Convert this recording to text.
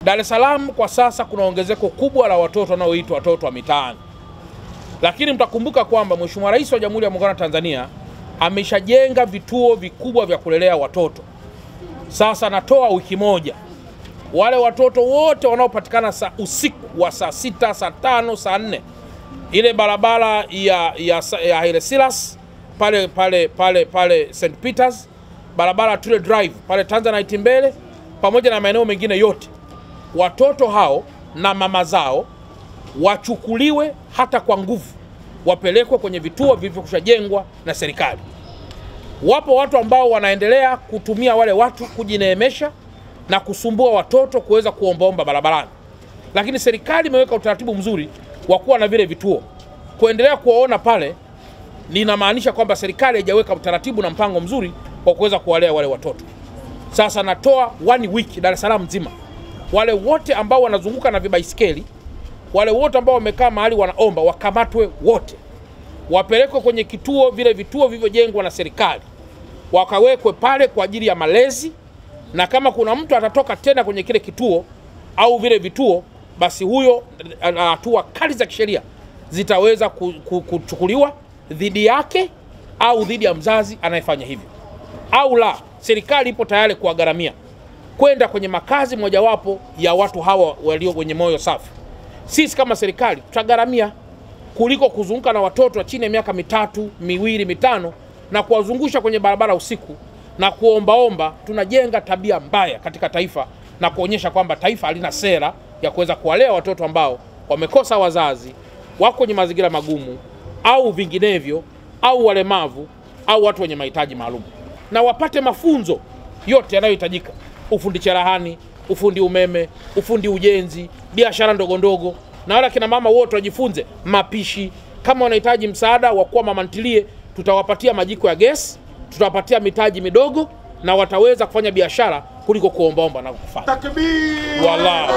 Dar es Salaam kwa sasa kuna ongezeko kubwa la watoto wanaoitwa watoto wa mitaani. Lakini mtakumbuka kwamba Mheshimiwa Rais wa Jamhuri ya Muungano wa Tanzania ameshajenga vituo vikubwa vya kulelea watoto. Sasa natoa wiki moja, wale watoto wote wanaopatikana usiku wa saa 6, saa 5, saa 4, ile barabara ya Haile Selassie pale St. Peters, barabara Tule Drive pale Tanzanite mbele, pamoja na maeneo mengine yote, watoto hao na mama zao wachukuliwe hata kwa nguvu, wapelekwe kwenye vituo vilivyokushajengwa na serikali. Wapo watu ambao wanaendelea kutumia wale watu kujineemesha na kusumbua watoto kuweza kuombaomba barabarani. Lakini serikali imeweka utaratibu mzuri wa kuwa na vile vituo. Kuendelea kuwaona pale linamaanisha kwamba serikali haijaweka utaratibu na mpango mzuri wa kuweza kuwalea wale watoto. Sasa natoa 1 week Dar es Salaam nzima, wale wote ambao wanazunguka na vibaisikeli, wale wote ambao wamekaa mahali wanaomba, wakamatwe wote, wapelekwe kwenye vile vituo vilivyojengwa na serikali, wakawekwe pale kwa ajili ya malezi. Na kama kuna mtu atatoka tena kwenye kile kituo au vile vituo, basi huyo hatua kali za kisheria zitaweza kuchukuliwa dhidi yake au dhidi ya mzazi anayefanya hivyo. Au la, serikali ipo tayari kuwagharamia kwenda kwenye makazi mojawapo ya watu hawa walio wenye moyo safi. Sisi kama serikali tutagharamia, kuliko kuzunguka na watoto chini ya miaka 3, 2, 5 na kuwazungusha kwenye barabara usiku na kuombaomba. Tunajenga tabia mbaya katika taifa na kuonyesha kwamba taifa halina sera ya kuweza kuwalea watoto ambao wamekosa wazazi, wako kwenye mazingira magumu au vinginevyo, au walemavu au watu wenye mahitaji maalum, na wapate mafunzo yote yanayohitajika: ufundi cherehani, ufundi umeme, ufundi ujenzi, biashara ndogo ndogo. Na wale kina mama wote wajifunze mapishi. Kama wanahitaji msaada wa kuwa mama ntilie, tutawapatia majiko ya gesi, tutawapatia mitaji midogo, na wataweza kufanya biashara kuliko kuombaomba na kufanya. Takbir! Wallah.